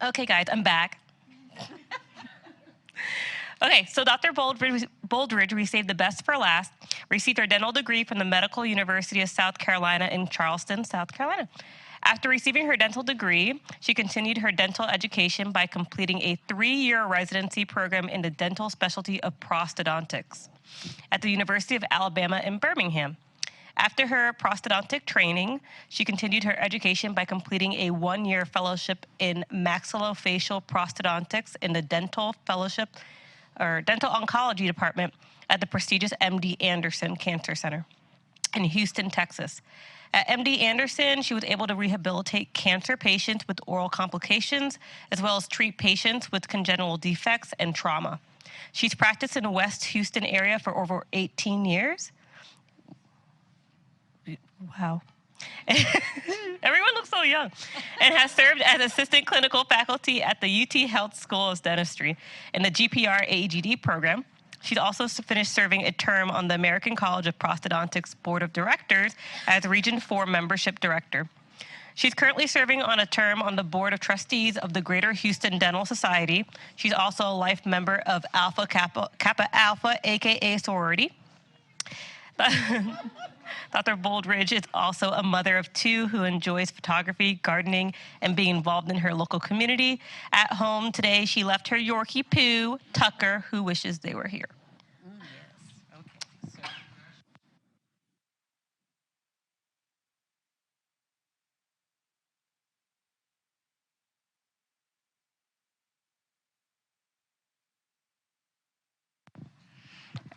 Okay, guys, I'm back. Okay, so Dr. Boldridge received the best for last, received her dental degree from the Medical University of South Carolina in Charleston, South Carolina. After receiving her dental degree, she continued her dental education by completing a 3-year residency program in the dental specialty of prosthodontics at the University of Alabama in Birmingham. After her prosthodontic training, she continued her education by completing a 1-year fellowship in Maxillofacial Prosthodontics in the dental oncology department at the prestigious MD Anderson Cancer Center in Houston, Texas. At MD Anderson, she was able to rehabilitate cancer patients with oral complications, as well as treat patients with congenital defects and trauma. She's practiced in the West Houston area for over 18 years. Wow. Everyone looks so young. And has served as assistant clinical faculty at the UT Health School of Dentistry in the GPR AEGD program. She's also finished serving a term on the American College of Prosthodontics Board of Directors as Region 4 Membership Director. She's currently serving on a term on the Board of Trustees of the Greater Houston Dental Society. She's also a life member of Alpha Kappa Alpha, aka sorority. Dr. Boldridge is also a mother of 2 who enjoys photography, gardening, and being involved in her local community. At home today, she left her Yorkie Poo, Tucker, who wishes they were here.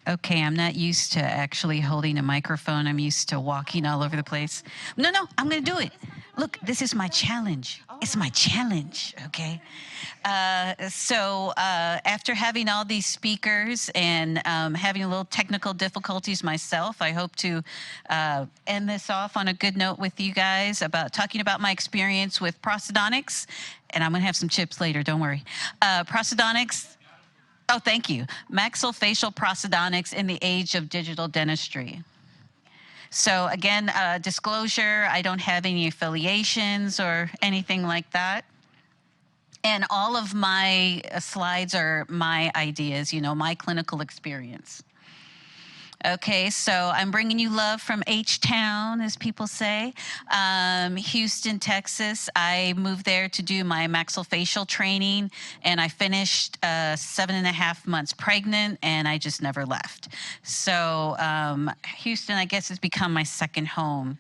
Okay, I'm not used to actually holding a microphone. I'm used to walking all over the place. No, I'm going to do it. Look, this is my challenge. It's my challenge, okay? After having all these speakers and having a little technical difficulties myself, I hope to end this off on a good note with you guys about talking about my experience with prosthodontics. And I'm going to have some chips later, don't worry. Prosthodontics. Oh, thank you. Maxillofacial Prosthodontics in the age of digital dentistry. So again, disclosure, I don't have any affiliations or anything like that. And all of my slides are my ideas, you know, my clinical experience. Okay, so I'm bringing you love from H-Town, as people say. Houston, Texas. I moved there to do my maxillofacial training, and I finished 7.5 months pregnant, and I just never left. So Houston, I guess, has become my second home.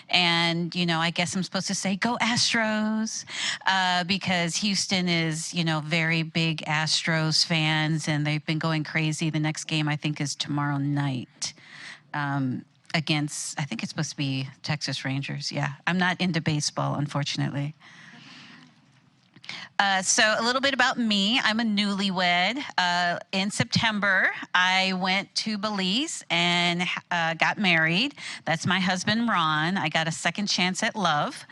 And, you know, I guess I'm supposed to say, go Astros, because Houston is, you know, very big Astros fans, and they've been going crazy. The next game, I think, is tomorrow night. Against, I think it's supposed to be Texas Rangers. Yeah, I'm not into baseball, unfortunately. So a little bit about me. I'm a newlywed. In September, I went to Belize and got married. That's my husband, Ron. I got a second chance at love.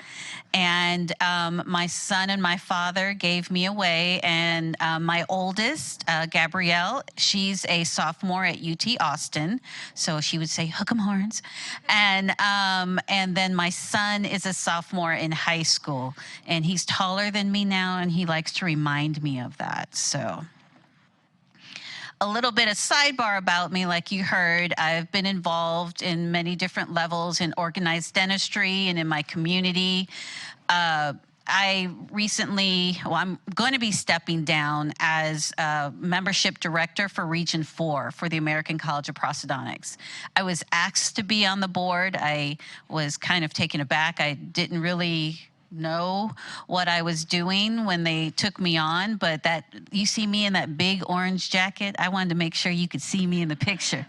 And my son and my father gave me away. And my oldest, Gabrielle, she's a sophomore at UT Austin. So she would say, hook 'em horns. And then my son is a sophomore in high school. And he's taller than me now, and he likes to remind me of that. So a little bit of sidebar about me, like you heard, I've been involved in many different levels in organized dentistry and in my community. I recently, I'm going to be stepping down as membership director for Region 4 for the American College of Prosthodontics. I was asked to be on the board. I was kind of taken aback. I didn't really know what I was doing when they took me on, but that you see me in that big orange jacket, I wanted to make sure you could see me in the picture.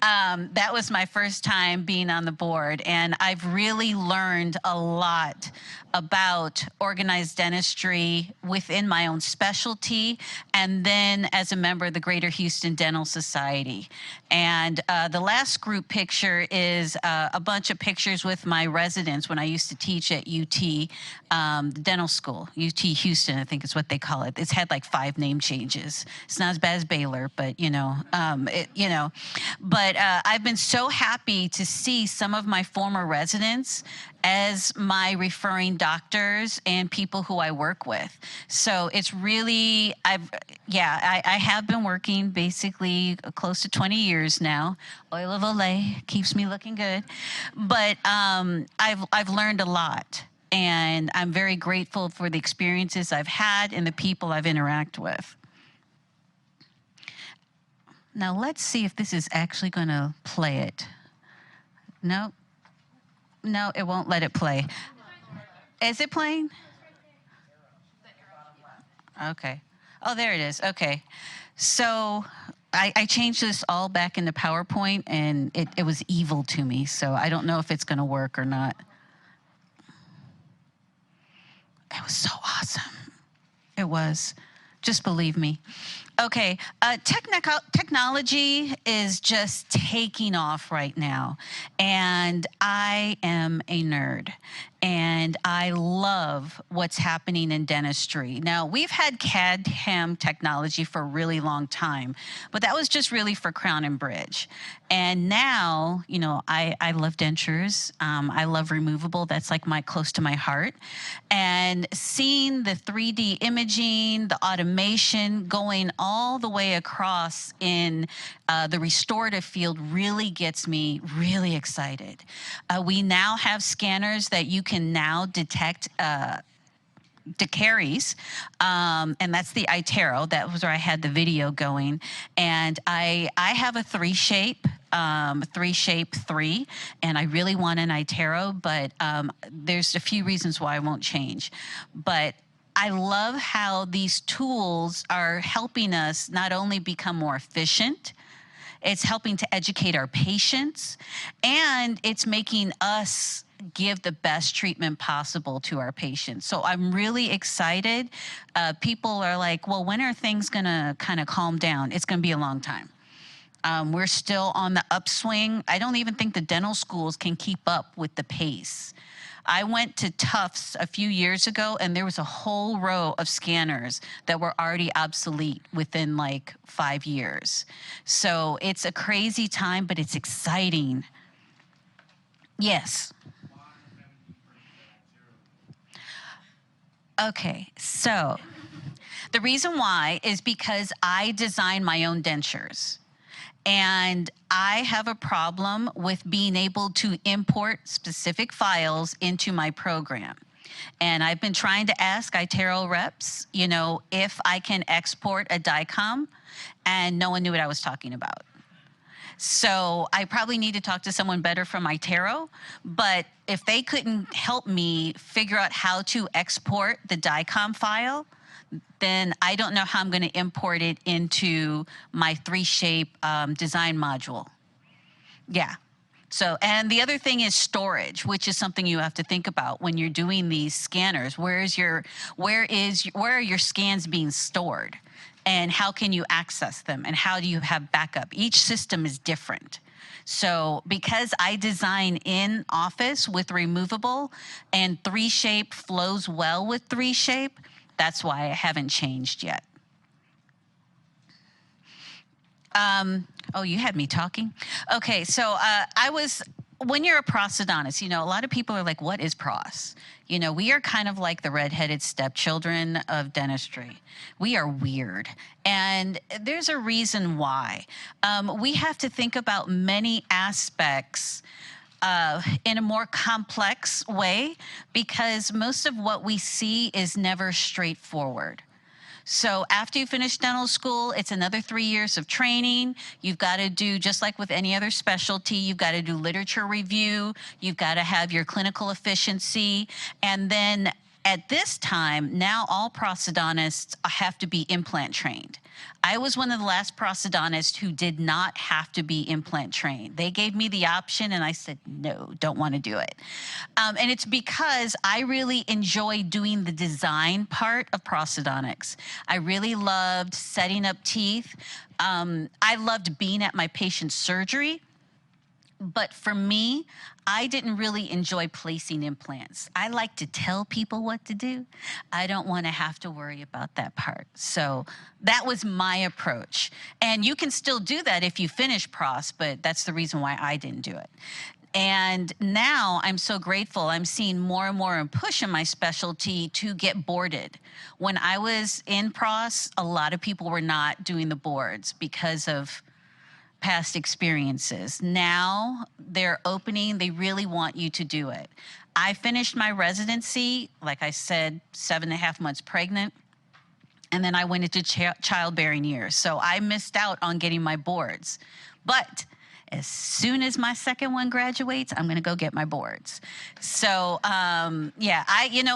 That was my first time being on the board, and I've really learned a lot about organized dentistry within my own specialty, and then as a member of the Greater Houston Dental Society. And the last group picture is a bunch of pictures with my residents when I used to teach at UT. dental school, UT Houston, I think is what they call it. It's had like 5 name changes. It's not as bad as Baylor, but But I've been so happy to see some of my former residents as my referring doctors and people who I work with. So it's really, I have been working basically close to 20 years now. Oil of Olay keeps me looking good. But I've learned a lot. And I'm very grateful for the experiences I've had and the people I've interacted with. Now let's see if this is actually going to play it. No, it won't let it play. Is it playing? Okay. Oh, there it is. Okay. So I changed this all back into PowerPoint, and it was evil to me. So I don't know if it's going to work or not. It was so awesome. It was. Just believe me. Okay, technology is just taking off right now, and I am a nerd, and I love what's happening in dentistry. Now, we've had CAD/CAM technology for a really long time, but that was just really for crown and bridge. And now, I love dentures. I love removable. That's like close to my heart. And seeing the 3D imaging, the automation going all the way across in the restorative field really gets me really excited. We now have scanners that you can now detect caries, and that's the iTero. That was where I had the video going. And I have a 3-shape, 3, and I really want an iTero, but there's a few reasons why I won't change. But I love how these tools are helping us not only become more efficient, it's helping to educate our patients, and it's making us give the best treatment possible to our patients. So I'm really excited. People are like, well, when are things gonna kind of calm down? It's gonna be a long time. We're still on the upswing. I don't even think the dental schools can keep up with the pace. I went to Tufts a few years ago, and there was a whole row of scanners that were already obsolete within like 5 years. So it's a crazy time, but it's exciting. Yes. Okay, so the reason why is because I design my own dentures. And I have a problem with being able to import specific files into my program. And I've been trying to ask iTero reps, if I can export a DICOM, and no one knew what I was talking about. So I probably need to talk to someone better from iTero, but if they couldn't help me figure out how to export the DICOM file, then I don't know how I'm going to import it into my 3-shape design module. Yeah. So, and the other thing is storage, which is something you have to think about when you're doing these scanners. Where are your scans being stored? And how can you access them? And how do you have backup? Each system is different. So because I design in office with removable, and 3-shape flows well with 3-shape, that's why I haven't changed yet. Oh, you had me talking? Okay, so when you're a prosthodontist, a lot of people are like, what is pros? We are kind of like the redheaded stepchildren of dentistry. We are weird. And there's a reason why. We have to think about many aspects in a more complex way, because most of what we see is never straightforward. So after you finish dental school, it's another 3 years of training. You've got to do, just like with any other specialty, you've got to do literature review. You've got to have your clinical efficiency. And then at this time, now all prosthodontists have to be implant trained. I was one of the last prosthodontists who did not have to be implant trained. They gave me the option, and I said, no, don't want to do it. And it's because I really enjoy doing the design part of prosthodontics. I really loved setting up teeth. I loved being at my patient's surgery, But for me, I didn't really enjoy placing implants. I like to tell people what to do. I don't want to have to worry about that part. So that was my approach. And you can still do that if you finish pros, but that's the reason why I didn't do it. And now I'm so grateful. I'm seeing more and more and push in my specialty to get boarded. When I was in pros, a lot of people were not doing the boards because of past experiences. Now they're opening, they really want you to do it. I finished my residency, like I said, 7.5 months pregnant, and then I went into childbearing years. So I missed out on getting my boards. But as soon as my second one graduates, I'm going to go get my boards. So, yeah,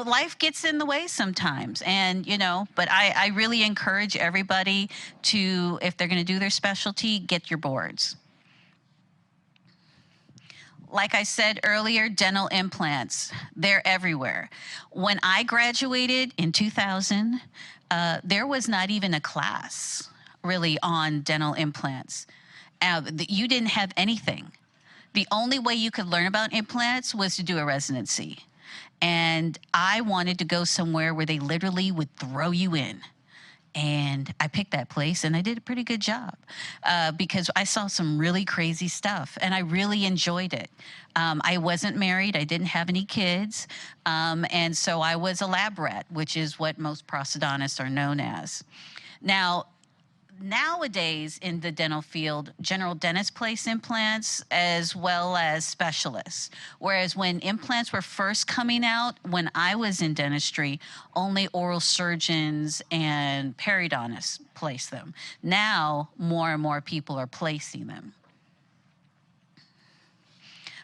life gets in the way sometimes. And, but I really encourage everybody to, if they're going to do their specialty, get your boards. Like I said earlier, dental implants, they're everywhere. When I graduated in 2000, there was not even a class really on dental implants. You didn't have anything. The only way you could learn about implants was to do a residency. And I wanted to go somewhere where they literally would throw you in. And I picked that place, and I did a pretty good job because I saw some really crazy stuff, and I really enjoyed it. I wasn't married. I didn't have any kids. And so I was a lab rat, which is what most prosthodontists are known as. Now, nowadays in the dental field, general dentists place implants as well as specialists. Whereas when implants were first coming out, when I was in dentistry, only oral surgeons and periodontists placed them. Now, more and more people are placing them.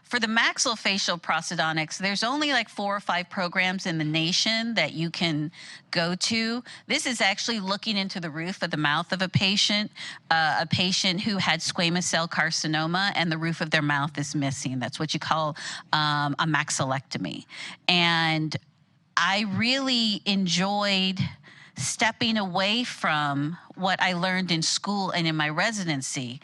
For the maxillofacial prosthodontics, there's only like 4 or 5 programs in the nation that you can go to. This is actually looking into the roof of the mouth of a patient who had squamous cell carcinoma and the roof of their mouth is missing. That's what you call a maxillectomy. And I really enjoyed stepping away from what I learned in school and in my residency.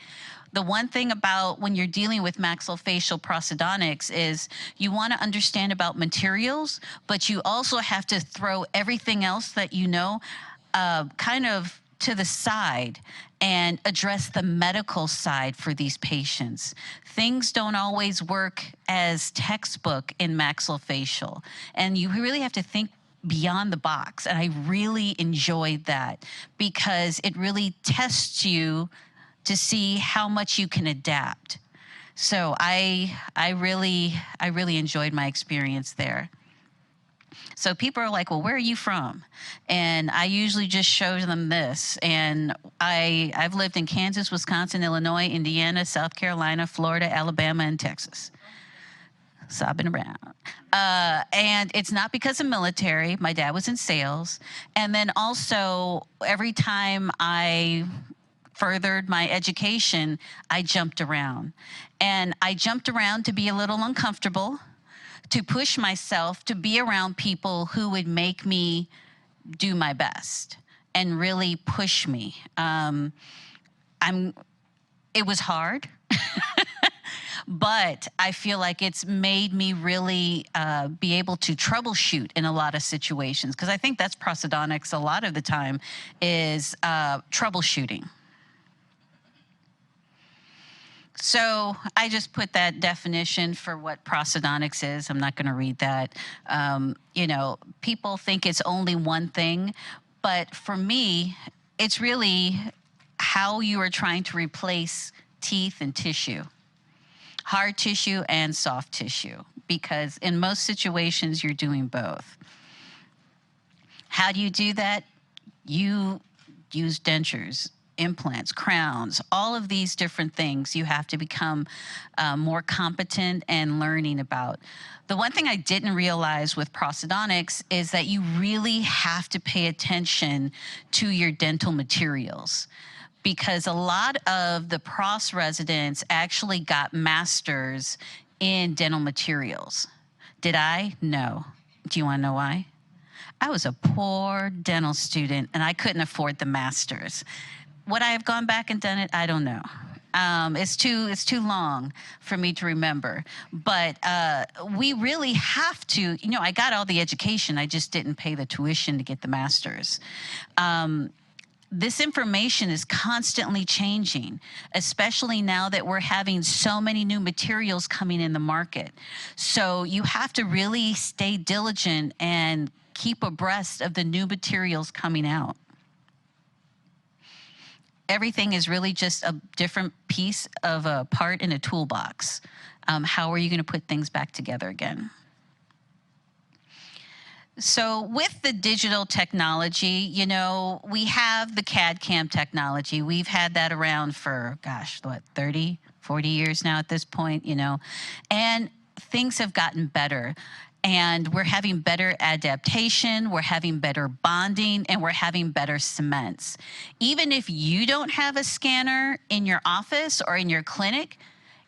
The one thing about when you're dealing with maxillofacial prosthodontics is you want to understand about materials, but you also have to throw everything else that you know kind of to the side and address the medical side for these patients. Things don't always work as textbook in maxillofacial, and you really have to think beyond the box. And I really enjoyed that because it really tests you to see how much you can adapt. So I really enjoyed my experience there. So people are like, well, where are you from? And I usually just show them this. And I've lived in Kansas, Wisconsin, Illinois, Indiana, South Carolina, Florida, Alabama, and Texas. So I've been around. And it's not because of military. My dad was in sales. And then also every time I furthered my education, I jumped around. And I jumped around to be a little uncomfortable, to push myself, to be around people who would make me do my best and really push me. It was hard, but I feel like it's made me really be able to troubleshoot in a lot of situations, because I think that's prosthodontics a lot of the time is troubleshooting. So I just put that definition for what prosthodontics is. I'm not going to read that. People think it's only one thing, but for me, it's really how you are trying to replace teeth and tissue, hard tissue and soft tissue, because in most situations, you're doing both. How do you do that? You use dentures, implants, crowns, all of these different things you have to become more competent and learning about. The one thing I didn't realize with prosthodontics is that you really have to pay attention to your dental materials, because a lot of the pros residents actually got masters in dental materials. Did I? No. Do you want to know why? I was a poor dental student and I couldn't afford the masters. Would I have gone back and done it? I don't know. It's too long for me to remember. But we really have to, I got all the education. I just didn't pay the tuition to get the master's. This information is constantly changing, especially now that we're having so many new materials coming in the market. So you have to really stay diligent and keep abreast of the new materials coming out. Everything is really just a different piece of a part in a toolbox. How are you going to put things back together again? So with the digital technology, we have the CAD/CAM technology. We've had that around for, 30, 40 years now at this point, and things have gotten better. And we're having better adaptation, we're having better bonding, and we're having better cements. Even if you don't have a scanner in your office or in your clinic,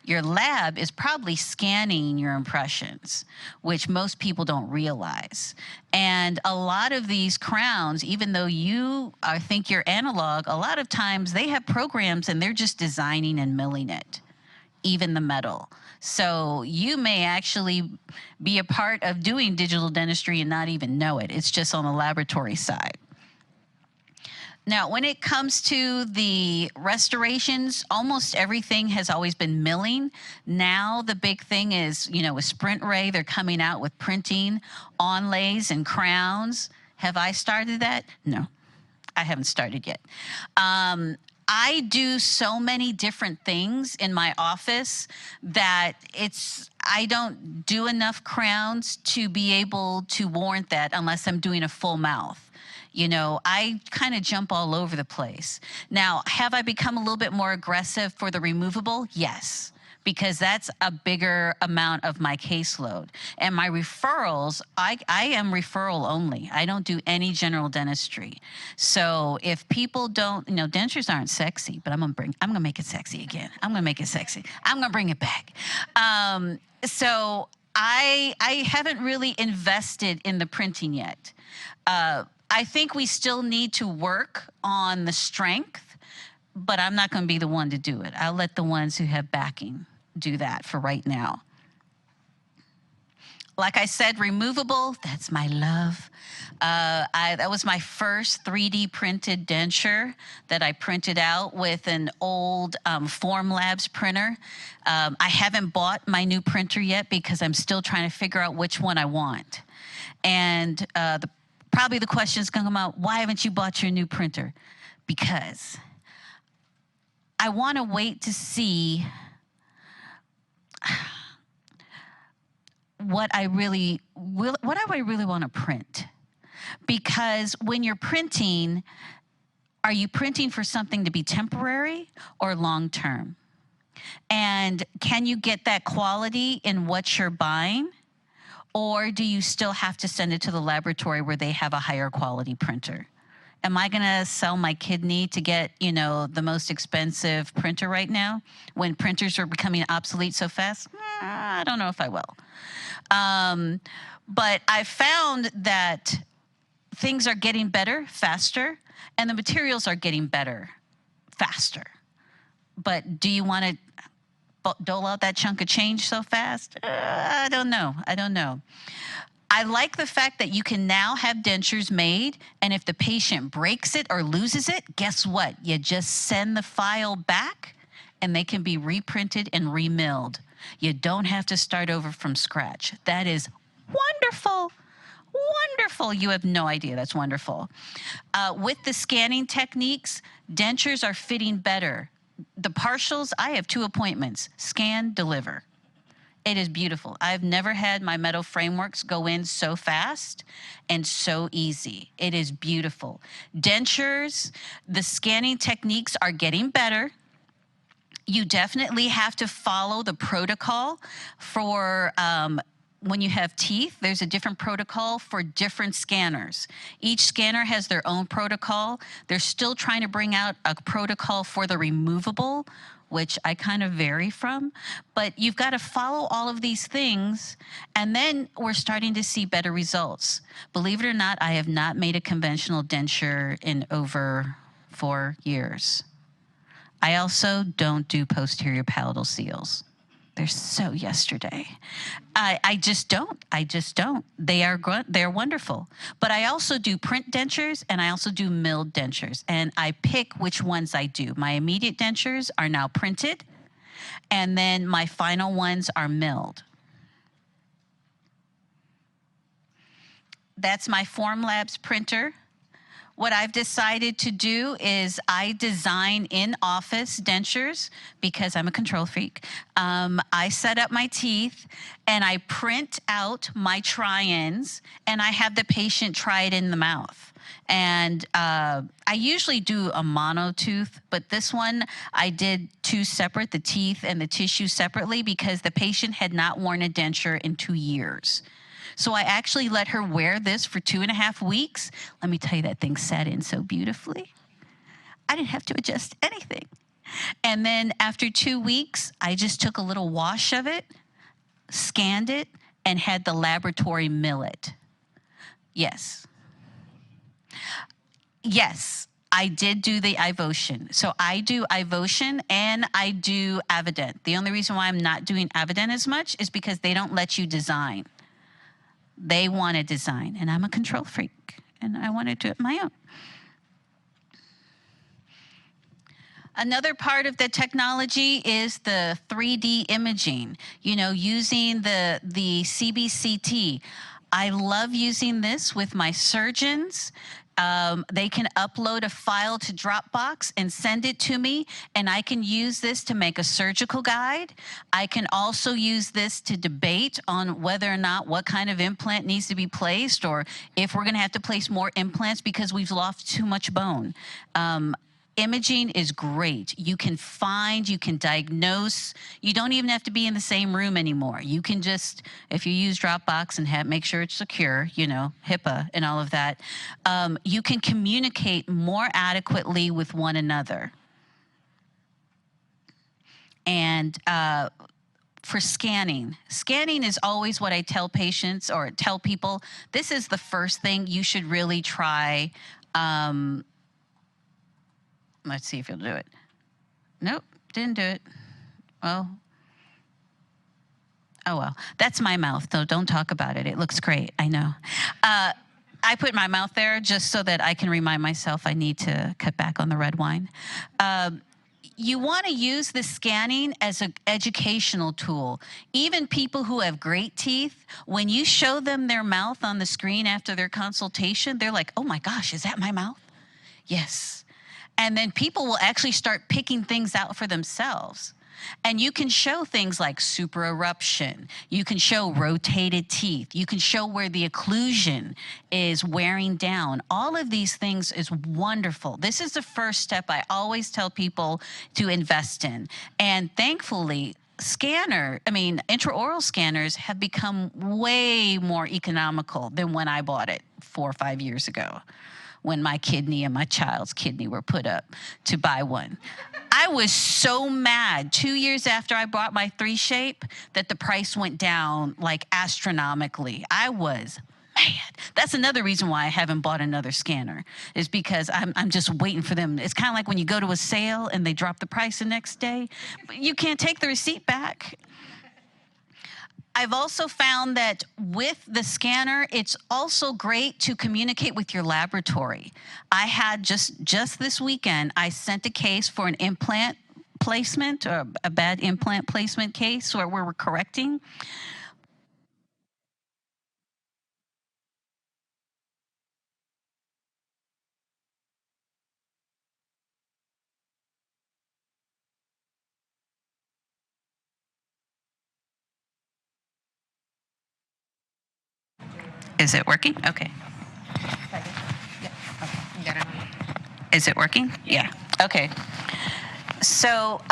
your lab is probably scanning your impressions, which most people don't realize. And a lot of these crowns, even though you think you're analog, a lot of times they have programs and they're just designing and milling it, even the metal. So you may actually be a part of doing digital dentistry and not even know it. It's just on the laboratory side. Now, when it comes to the restorations, almost everything has always been milling. Now, the big thing is, with Sprint Ray, they're coming out with printing, onlays, and crowns. Have I started that? No, I haven't started yet. I do so many different things in my office that I don't do enough crowns to be able to warrant that unless I'm doing a full mouth. I kind of jump all over the place. Now, have I become a little bit more aggressive for the removable? Yes, because that's a bigger amount of my caseload. And my referrals, I am referral only. I don't do any general dentistry. So if people don't, dentures aren't sexy, but I'm gonna make it sexy again. I'm gonna make it sexy. I'm gonna bring it back. So I haven't really invested in the printing yet. I think we still need to work on the strength, but I'm not going to be the one to do it. I'll let the ones who have backing do that for right now. Like I said, removable, that's my love. That was my first 3D printed denture that I printed out with an old Formlabs printer. I haven't bought my new printer yet because I'm still trying to figure out which one I want. And probably the question is going to come out, why haven't you bought your new printer? Because I want to wait to see what I really want to print. Because when you're printing, are you printing for something to be temporary or long-term? And can you get that quality in what you're buying? Or do you still have to send it to the laboratory where they have a higher quality printer? Am I going to sell my kidney to get, the most expensive printer right now when printers are becoming obsolete so fast? I don't know if I will. But I found that things are getting better, faster, and the materials are getting better, faster. But do you want to dole out that chunk of change so fast? I don't know. I like the fact that you can now have dentures made, and if the patient breaks it or loses it, guess what? You just send the file back, and they can be reprinted and remilled. You don't have to start over from scratch. That is wonderful. Wonderful. You have no idea. That's wonderful. With the scanning techniques, dentures are fitting better. The partials, I have 2 appointments, scan, deliver. It is beautiful. I've never had my metal frameworks go in so fast and so easy. It is beautiful. Dentures, the scanning techniques are getting better. You definitely have to follow the protocol for when you have teeth. There's a different protocol for different scanners. Each scanner has their own protocol. They're still trying to bring out a protocol for the removable, which I kind of vary from. But you've got to follow all of these things, and then we're starting to see better results. Believe it or not, I have not made a conventional denture in over 4 years. I also don't do posterior palatal seals. They're so yesterday. I just don't. I just don't. They're wonderful. But I also do print dentures and I also do milled dentures. And I pick which ones I do. My immediate dentures are now printed, and then my final ones are milled. That's my Formlabs printer. What I've decided to do is I design in-office dentures because I'm a control freak. I set up my teeth and I print out my try-ins and I have the patient try it in the mouth. And I usually do a mono tooth, but this one I did two separate, the teeth and the tissue separately, because the patient had not worn a denture in 2 years. So I actually let her wear this for 2.5 weeks. Let me tell you, that thing sat in so beautifully. I didn't have to adjust anything. And then after 2 weeks, I just took a little wash of it, scanned it, and had the laboratory mill it. Yes. Yes, I did do the Ivotion. So I do Ivotion and I do Avident. The only reason why I'm not doing Avident as much is because they don't let you design. They want to design, and I'm a control freak, and I want to do it my own. Another part of the technology is the 3D imaging, you know, using the CBCT. I love using this with my surgeons. They can upload a file to Dropbox and send it to me, and I can use this to make a surgical guide. I can also use this to debate on whether or not what kind of implant needs to be placed, or if we're going to have to place more implants because we've lost too much bone. Imaging is great. You can find, you can diagnose. You don't even have to be in the same room anymore. You can just, if you use Dropbox and make sure it's secure, you know, HIPAA and all of that, you can communicate more adequately with one another. And for scanning is always what I tell patients or tell people. This is the first thing you should really try. Let's see if he'll do it. Nope, didn't do it. Well, oh well. That's my mouth, though. Don't talk about it. It looks great, I know. I put my mouth there just so that I can remind myself I need to cut back on the red wine. You want to use the scanning as an educational tool. Even people who have great teeth, when you show them their mouth on the screen after their consultation, they're like, oh my gosh, is that my mouth? Yes. And then people will actually start picking things out for themselves. And you can show things like super eruption. You can show rotated teeth. You can show where the occlusion is wearing down. All of these things is wonderful. This is the first step I always tell people to invest in. And thankfully, intraoral scanners have become way more economical than when I bought it 4 or 5 years ago, when my kidney and my child's kidney were put up to buy one. I was so mad 2 years after I bought my 3Shape that the price went down like astronomically. I was mad. That's another reason why I haven't bought another scanner, is because I'm just waiting for them. It's kind of like when you go to a sale and they drop the price the next day, but you can't take the receipt back. I've also found that with the scanner, it's also great to communicate with your laboratory. I had just this weekend, I sent a case for an implant placement, or a bad implant placement case where we're correcting. Is it working? Okay. Is it working? Yeah. Okay. So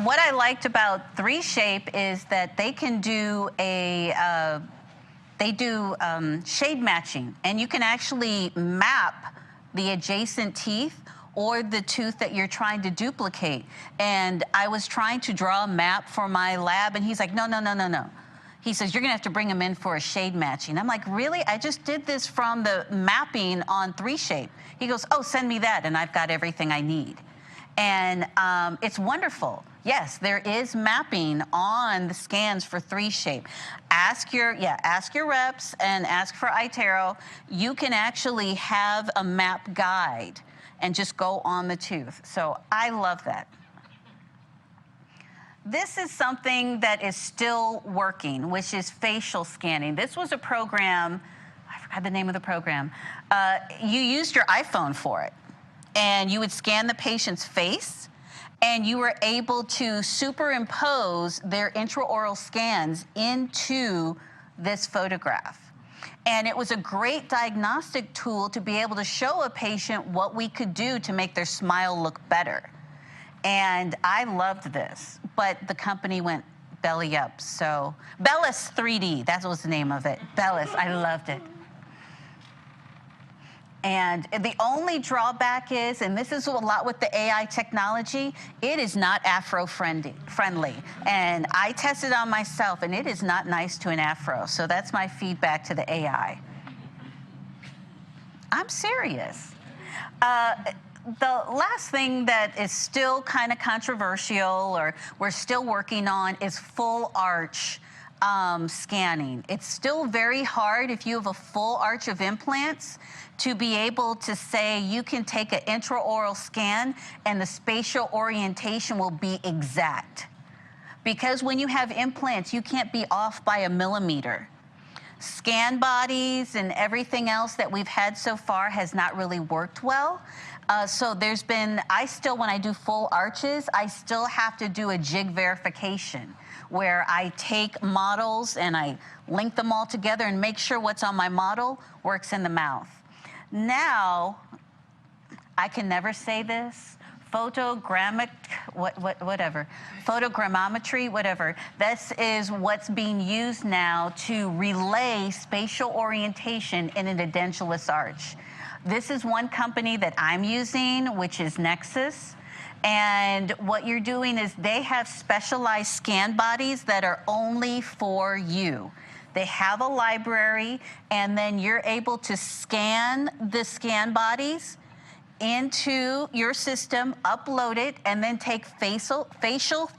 what I liked about 3Shape is that they can do shade matching, and you can actually map the adjacent teeth or the tooth that you're trying to duplicate. And I was trying to draw a map for my lab, and he's like, no. He says, you're gonna have to bring them in for a shade matching. I'm like, really? I just did this from the mapping on 3Shape. He goes, oh, send me that, and I've got everything I need. And it's wonderful. Yes, there is mapping on the scans for 3Shape. Ask your reps and ask for iTero. You can actually have a map guide and just go on the tooth. So I love that. This is something that is still working, which is facial scanning. This was a program, I forgot the name of the program. You used your iPhone for it, and you would scan the patient's face, and you were able to superimpose their intraoral scans into this photograph. And it was a great diagnostic tool to be able to show a patient what we could do to make their smile look better. And I loved this, but the company went belly up. So Bellis 3D, that was the name of it. Bellis, I loved it. And the only drawback is, and this is a lot with the AI technology, it is not afro-friendly. And I tested on myself, and it is not nice to an afro. So that's my feedback to the AI. I'm serious. The last thing that is still kind of controversial, or we're still working on, is full arch scanning. It's still very hard if you have a full arch of implants to be able to say you can take an intraoral scan and the spatial orientation will be exact. Because when you have implants, you can't be off by a millimeter. Scan bodies and everything else that we've had so far has not really worked well. So there's been, when I do full arches, I still have to do a jig verification where I take models and I link them all together and make sure what's on my model works in the mouth. Now, I can never say this, photogrammetry, whatever. This is what's being used now to relay spatial orientation in an edentulous arch. This is one company that I'm using, which is Nexus. And what you're doing is they have specialized scan bodies that are only for you. They have a library, and then you're able to scan the scan bodies into your system, upload it, and then take facial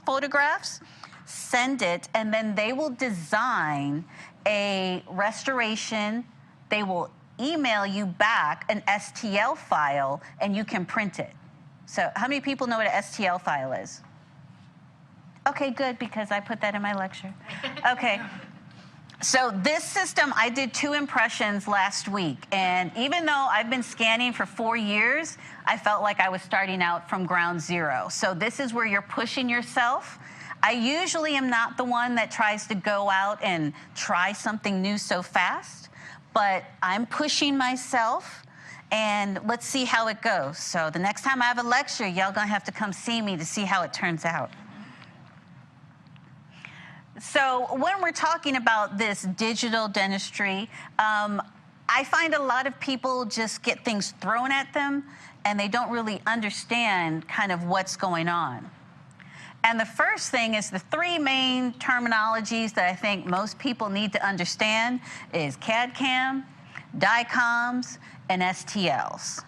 photographs, send it, and then they will design a restoration. They will email you back an STL file, and you can print it. So how many people know what an STL file is? Okay, good, because I put that in my lecture. Okay. So this system, I did 2 impressions last week, and even though I've been scanning for 4 years, I felt like I was starting out from ground zero. So this is where you're pushing yourself. I usually am not the one that tries to go out and try something new so fast, but I'm pushing myself, and let's see how it goes. So the next time I have a lecture, y'all gonna have to come see me to see how it turns out. So when we're talking about this digital dentistry, I find a lot of people just get things thrown at them and they don't really understand kind of what's going on. And the first thing is the 3 main terminologies that I think most people need to understand is CAD/CAM, DICOMs, and STLs.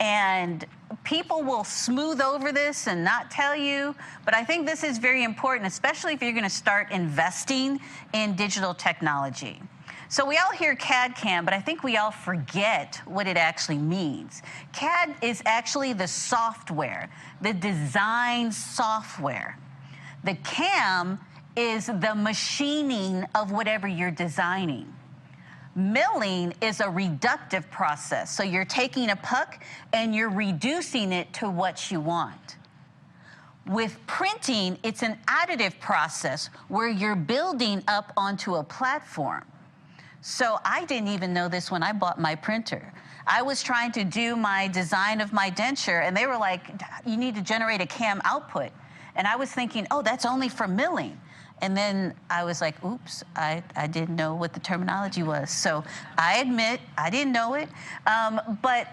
And people will smooth over this and not tell you, but I think this is very important, especially if you're going to start investing in digital technology. So we all hear CAD/CAM, but I think we all forget what it actually means. CAD is actually the software, the design software. The CAM is the machining of whatever you're designing. Milling is a reductive process. So you're taking a puck and you're reducing it to what you want. With printing, it's an additive process where you're building up onto a platform. So I didn't even know this when I bought my printer. I was trying to do my design of my denture, and they were like, you need to generate a CAM output. And I was thinking, oh, that's only for milling. And then I was like, oops, I didn't know what the terminology was. So I admit I didn't know it. But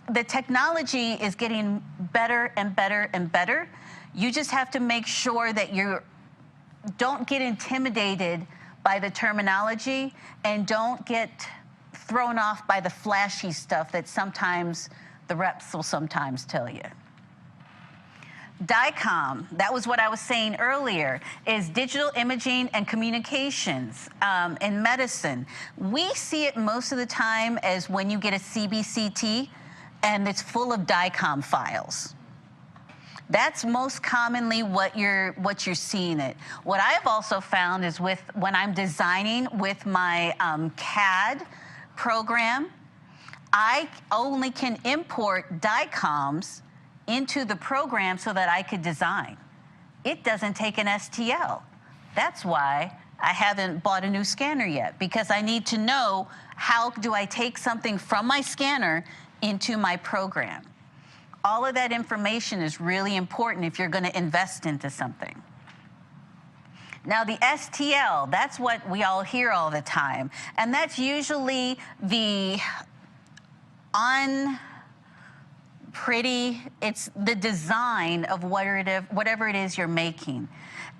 the technology is getting better and better and better. You just have to make sure that you don't get intimidated by the terminology and don't get thrown off by the flashy stuff that sometimes the reps will sometimes tell you. DICOM, that was what I was saying earlier, is digital imaging and communications in medicine. We see it most of the time as when you get a CBCT and it's full of DICOM files. That's most commonly what you're seeing it. What I have also found is when I'm designing with my CAD program, I only can import DICOMs into the program so that I could design. It doesn't take an STL. That's why I haven't bought a new scanner yet, because I need to know how do I take something from my scanner into my program. All of that information is really important if you're going to invest into something. Now, the STL, that's what we all hear all the time, and that's usually the it's the design of whatever it is you're making.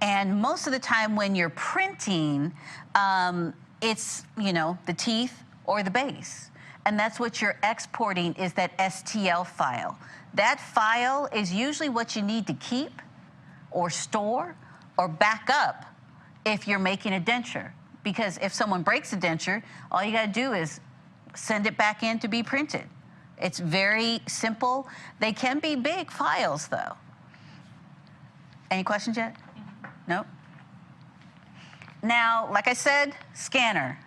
And most of the time when you're printing, it's, the teeth or the base. And that's what you're exporting, is that STL file. That file is usually what you need to keep or store or back up if you're making a denture. Because if someone breaks a denture, all you gotta do is send it back in to be printed. It's very simple. They can be big files, though. Any questions yet? No? Now, like I said, scanner.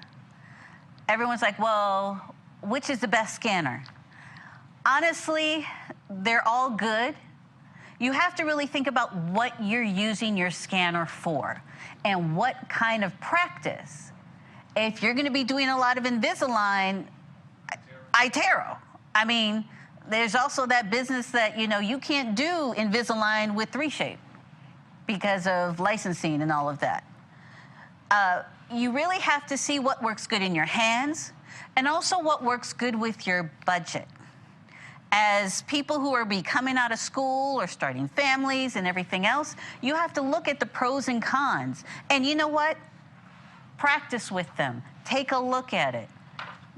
Everyone's like, well, which is the best scanner? Honestly, they're all good. You have to really think about what you're using your scanner for and what kind of practice. If you're going to be doing a lot of Invisalign, iTero. I mean, there's also that business that, you can't do Invisalign with 3Shape because of licensing and all of that. You really have to see what works good in your hands and also what works good with your budget. As people who are coming out of school or starting families and everything else, you have to look at the pros and cons. And you know what? Practice with them. Take a look at it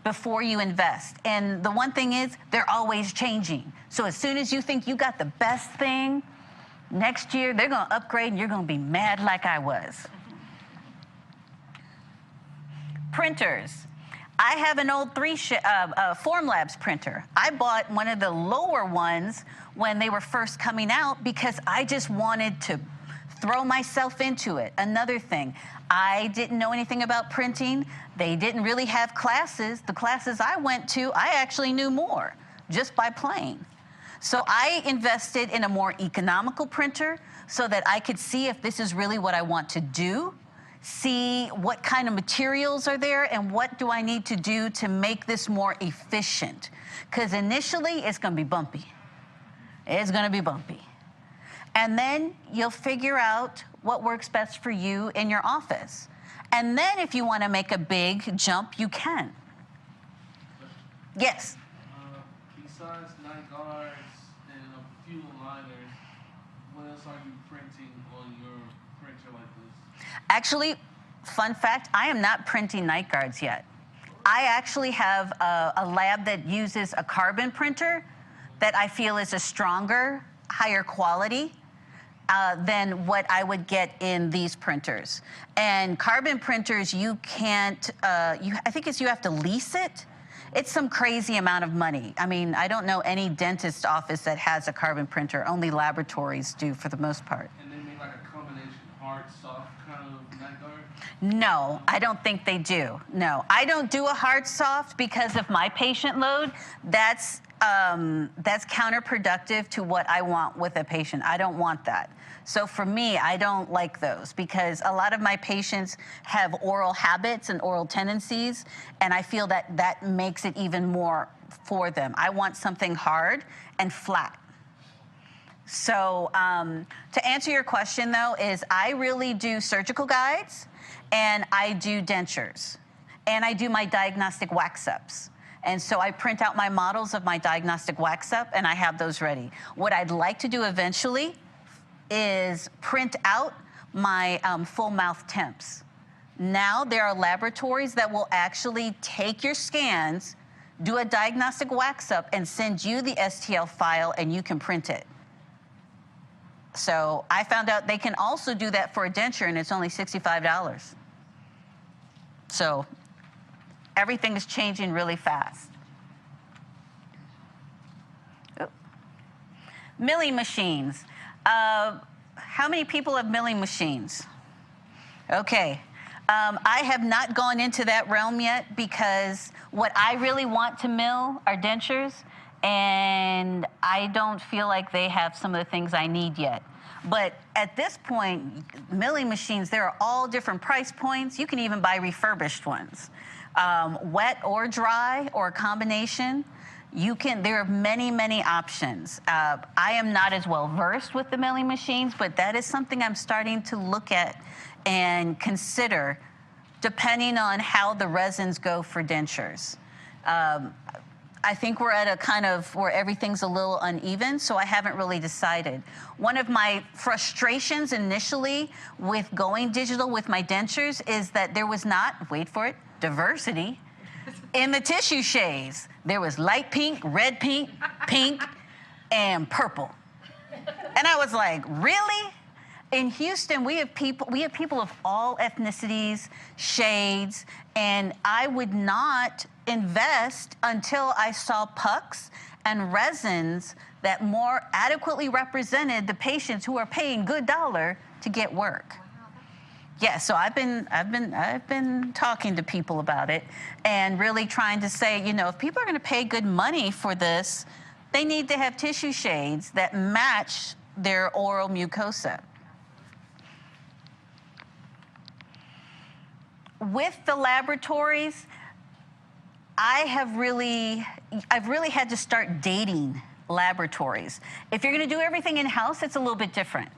before you invest. And the one thing is, they're always changing. So as soon as you think you got the best thing, next year they're gonna upgrade and you're gonna be mad like I was. Printers. I have an old Formlabs printer. I bought one of the lower ones when they were first coming out because I just wanted to throw myself into it. Another thing, I didn't know anything about printing. They didn't really have classes. The classes I went to, I actually knew more just by playing. So I invested in a more economical printer so that I could see if this is really what I want to do, see what kind of materials are there, and what do I need to do to make this more efficient. Because initially, it's going to be bumpy. It's going to be bumpy. And then you'll figure out what works best for you in your office. And then if you want to make a big jump, you can. Yes? Besides night guards and a few liners, what else are you printing on your printer like this? Actually, fun fact, I am not printing night guards yet. I actually have a lab that uses a carbon printer that I feel is a stronger, higher quality than what I would get in these printers. And carbon printers, you can't, I think you have to lease it. It's some crazy amount of money. I mean, I don't know any dentist office that has a carbon printer. Only laboratories do for the most part. And they make like a combination hard, soft kind of night guard? No, I don't think they do. No, I don't do a hard soft because of my patient load. That's counterproductive to what I want with a patient. I don't want that. So for me, I don't like those because a lot of my patients have oral habits and oral tendencies, and I feel that that makes it even more for them. I want something hard and flat. So to answer your question, though, is I really do surgical guides, and I do dentures, and I do my diagnostic wax-ups. And so I print out my models of my diagnostic wax-up, and I have those ready. What I'd like to do eventually is print out my full mouth temps. Now there are laboratories that will actually take your scans, do a diagnostic wax-up, and send you the STL file, and you can print it. So I found out they can also do that for a denture, and it's only $65. So everything is changing really fast. Oh. Milling machines. How many people have milling machines? Okay. I have not gone into that realm yet because what I really want to mill are dentures, and I don't feel like they have some of the things I need yet. But at this point, milling machines, there are all different price points. You can even buy refurbished ones. Wet or dry or a combination. There are many, many options. I am not as well versed with the milling machines, but that is something I'm starting to look at and consider, depending on how the resins go for dentures. I think we're at a kind of where everything's a little uneven, so I haven't really decided. One of my frustrations initially with going digital with my dentures is that there was not, wait for it, diversity in the tissue shades. There was light pink, red pink, pink, and purple. And I was like, really? In Houston, we have people of all ethnicities, shades, and I would not invest until I saw pucks and resins that more adequately represented the patients who are paying good dollar to get work. Yeah, so I've been talking to people about it and really trying to say, you know, if people are going to pay good money for this, they need to have tissue shades that match their oral mucosa. With the laboratories, I've really had to start dating laboratories. If you're going to do everything in-house, it's a little bit different.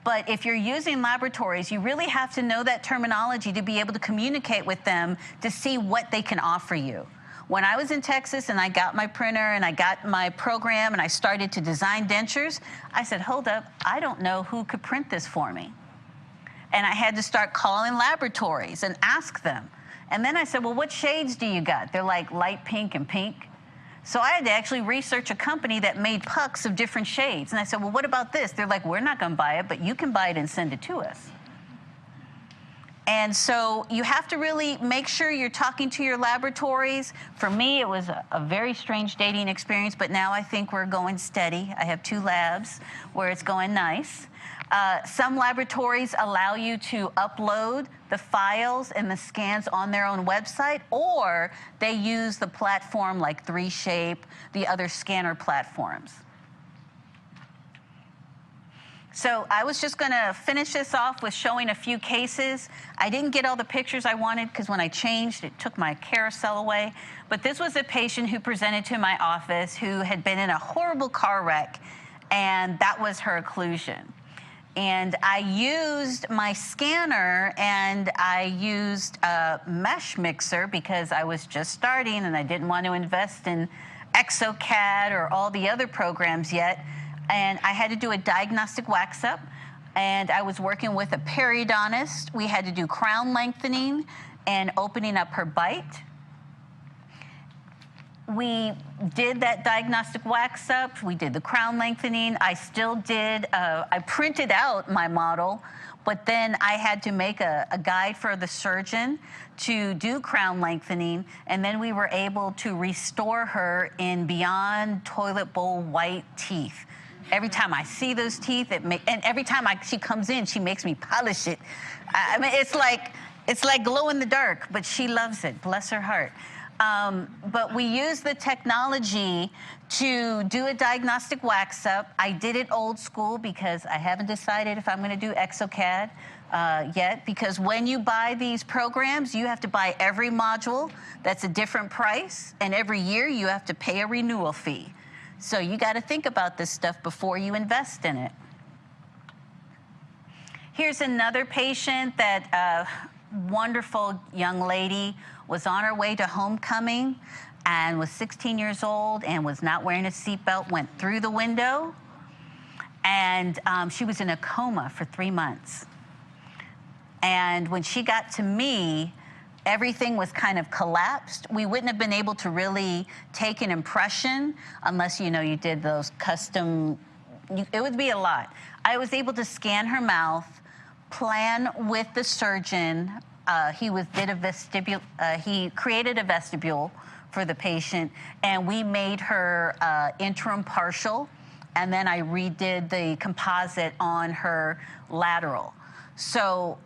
But if you're using laboratories, you really have to know that terminology to be able to communicate with them to see what they can offer you. When I was in Texas and I got my printer and I got my program and I started to design dentures, I said, hold up, I don't know who could print this for me. And I had to start calling laboratories and ask them. And then I said, well, what shades do you got? They're like light pink and pink. So I had to actually research a company that made pucks of different shades. And I said, well, what about this? They're like, we're not going to buy it, but you can buy it and send it to us. And so you have to really make sure you're talking to your laboratories. For me, it was a very strange dating experience, but now I think we're going steady. I have 2 labs where it's going nice. Some laboratories allow you to upload the files and the scans on their own website, or they use the platform like 3Shape, the other scanner platforms. So I was just going to finish this off with showing a few cases. I didn't get all the pictures I wanted because when I changed, it took my carousel away. But this was a patient who presented to my office who had been in a horrible car wreck, and that was her occlusion. And I used my scanner and I used a mesh mixer because I was just starting and I didn't want to invest in exocad or all the other programs yet. And I had to do a diagnostic wax up, and I was working with a periodontist. We had to do crown lengthening and opening up her bite. We did that diagnostic wax up. We did the crown lengthening. I still did, I printed out my model, but then I had to make a guide for the surgeon to do crown lengthening, and then we were able to restore her in beyond toilet bowl white teeth. Every time I see those teeth, and every time she comes in, she makes me polish it. I mean, it's like glow in the dark, but she loves it, bless her heart. But we use the technology to do a diagnostic wax up. I did it old school because I haven't decided if I'm going to do exocad yet, because when you buy these programs, you have to buy every module. That's a different price, and every year you have to pay a renewal fee. So you got to think about this stuff before you invest in it. Here's another patient that wonderful young lady was on her way to homecoming and was 16 years old and was not wearing a seatbelt, went through the window, and she was in a coma for 3 months. And when she got to me, everything was kind of collapsed. We wouldn't have been able to really take an impression unless, you know, you did those custom it would be a lot. I was able to scan her mouth, plan with the surgeon. He created a vestibule for the patient, and we made her interim partial, and then I redid the composite on her lateral. So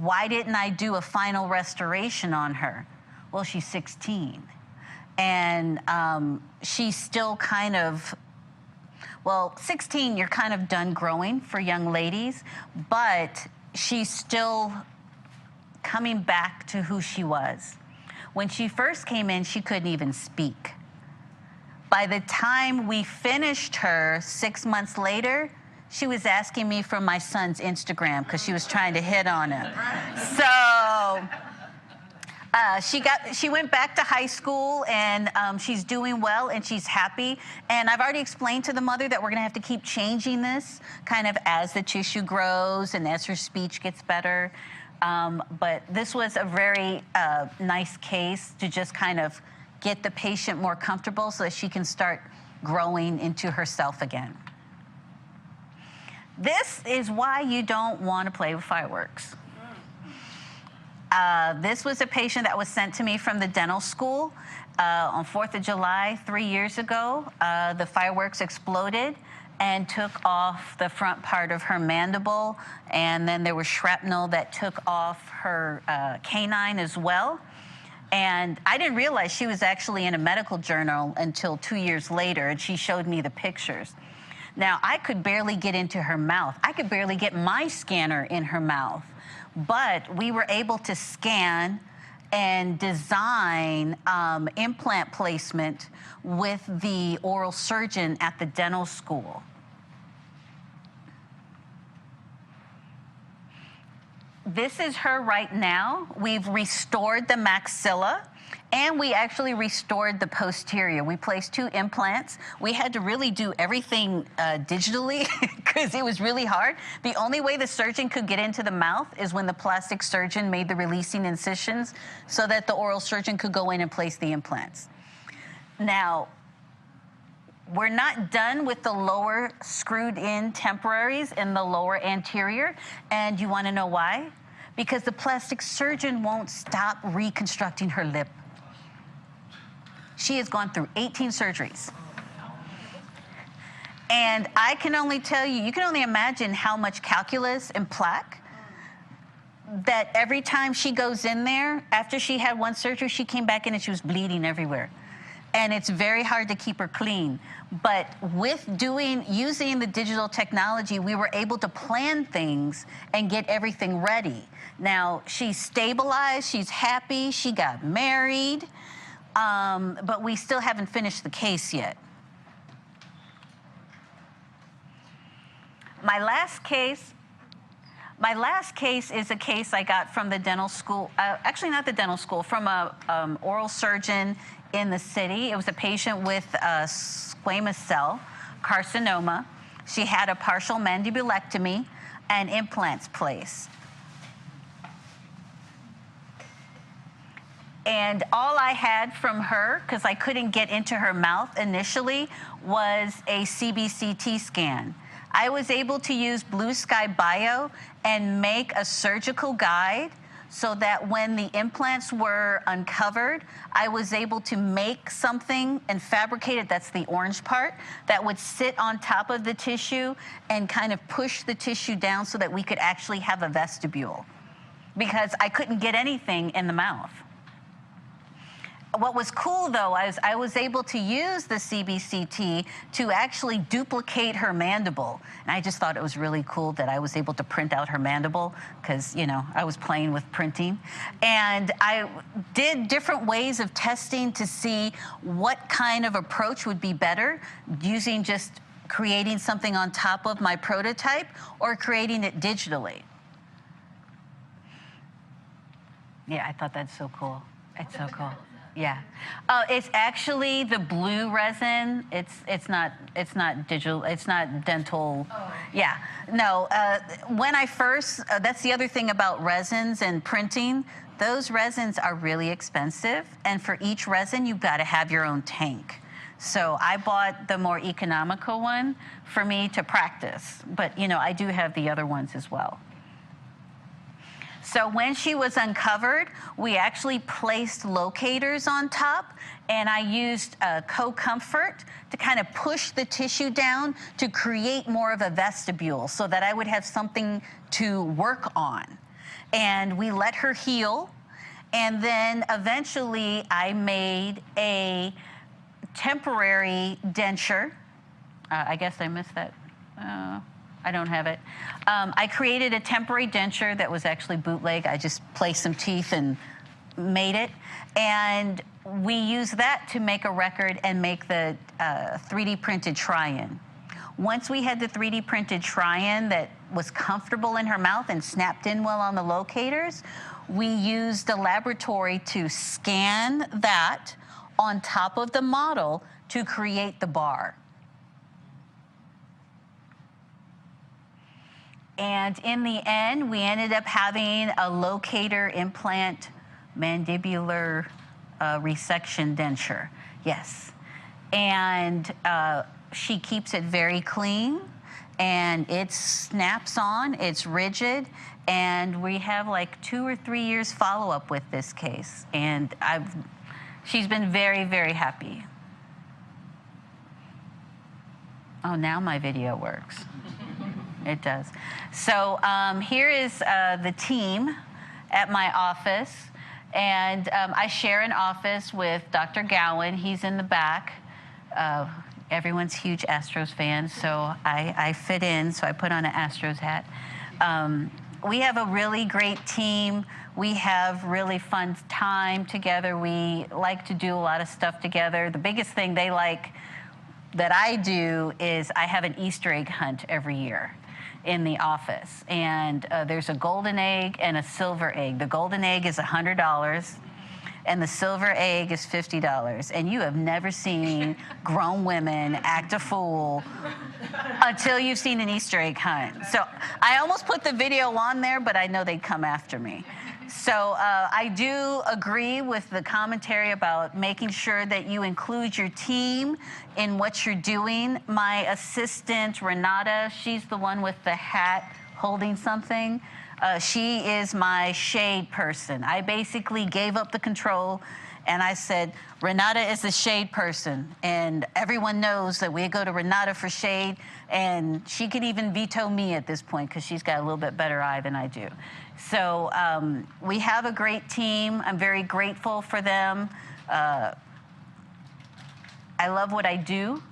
why didn't I do a final restoration on her? Well, she's 16, and she's still kind of, well, 16, you're kind of done growing for young ladies, but she's still coming back to who she was. When she first came in, she couldn't even speak. By the time we finished her 6 months later, she was asking me for my son's Instagram because she was trying to hit on him. So she went back to high school, and she's doing well, and she's happy. And I've already explained to the mother that we're gonna have to keep changing this kind of as the tissue grows and as her speech gets better. But this was a very nice case to just kind of get the patient more comfortable so that she can start growing into herself again. This is why you don't want to play with fireworks. This was a patient that was sent to me from the dental school on 4th of July 3 years ago. The fireworks exploded and took off the front part of her mandible, and then there was shrapnel that took off her canine as well. And I didn't realize she was actually in a medical journal until 2 years later, and she showed me the pictures. Now, I could barely get into her mouth. I could barely get my scanner in her mouth, but we were able to scan and design implant placement with the oral surgeon at the dental school. This is her right now. We've restored the maxilla, and we actually restored the posterior. We placed 2 implants. We had to really do everything digitally because it was really hard. The only way the surgeon could get into the mouth is when the plastic surgeon made the releasing incisions so that the oral surgeon could go in and place the implants. Now, we're not done with the lower screwed in temporaries in the lower anterior, and you want to know why? Because the plastic surgeon won't stop reconstructing her lip. She has gone through 18 surgeries. And I can only tell you, you can only imagine how much calculus and plaque that every time she goes in there, after she had one surgery, she came back in and she was bleeding everywhere. And it's very hard to keep her clean. But with using the digital technology, we were able to plan things and get everything ready. Now, she's stabilized, she's happy, she got married, but we still haven't finished the case yet. My last case is a case I got from the dental school, actually not the dental school, from a oral surgeon in the city. It was a patient with squamous cell carcinoma. She had a partial mandibulectomy and implants placed. And all I had from her, because I couldn't get into her mouth initially, was a CBCT scan. I was able to use Blue Sky Bio and make a surgical guide so that when the implants were uncovered, I was able to make something and fabricate it, that's the orange part, that would sit on top of the tissue and kind of push the tissue down so that we could actually have a vestibule, because I couldn't get anything in the mouth. What was cool, though, is I was able to use the CBCT to actually duplicate her mandible. And I just thought it was really cool that I was able to print out her mandible because, you know, I was playing with printing. And I did different ways of testing to see what kind of approach would be better, using just creating something on top of my prototype or creating it digitally. Yeah, I thought that's so cool. It's so cool. Yeah, it's actually the blue resin. It's not digital. It's not dental. Oh. Yeah, no. When I first, that's the other thing about resins and printing. Those resins are really expensive, and for each resin, you've got to have your own tank. So I bought the more economical one for me to practice. But, you know, I do have the other ones as well. So when she was uncovered, we actually placed locators on top, and I used Co-Comfort to kind of push the tissue down to create more of a vestibule so that I would have something to work on. And we let her heal, and then eventually I made a temporary denture. I guess I missed that. I don't have it. I created a temporary denture that was actually bootleg. I just placed some teeth and made it. And we used that to make a record and make the 3D printed try-in. Once we had the 3D printed try-in that was comfortable in her mouth and snapped in well on the locators, we used the laboratory to scan that on top of the model to create the bar. And in the end, we ended up having a locator implant mandibular resection denture. Yes. And she keeps it very clean, and it snaps on, it's rigid, and we have like 2 or 3 years follow-up with this case. And she's been very, very happy. Oh, now my video works. It does. So here is the team at my office. And I share an office with Dr. Gowan. He's in the back. Everyone's huge Astros fans, so I fit in, so I put on an Astros hat. We have a really great team. We have really fun time together. We like to do a lot of stuff together. The biggest thing they like that I do is I have an Easter egg hunt every year in the office. And there's a golden egg and a silver egg. The golden egg is $100, and the silver egg is $50. And you have never seen grown women act a fool until you've seen an Easter egg hunt. So I almost put the video on there, but I know they'd come after me. So I do agree with the commentary about making sure that you include your team in what you're doing. My assistant, Renata, she's the one with the hat holding something. She is my shade person. I basically gave up the control, and I said, Renata is the shade person. And everyone knows that we go to Renata for shade, and she can even veto me at this point because she's got a little bit better eye than I do. So we have a great team. I'm very grateful for them. I love what I do.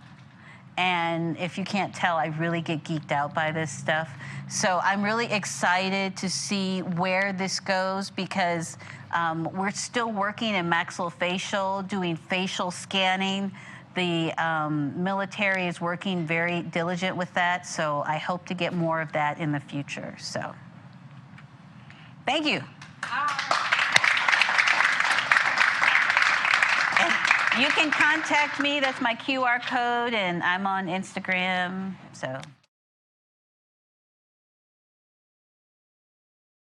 And if you can't tell, I really get geeked out by this stuff. So I'm really excited to see where this goes because we're still working in maxillofacial, doing facial scanning. The military is working very diligent with that. So I hope to get more of that in the future. So thank you. You can contact me. That's my QR code, and I'm on Instagram. So.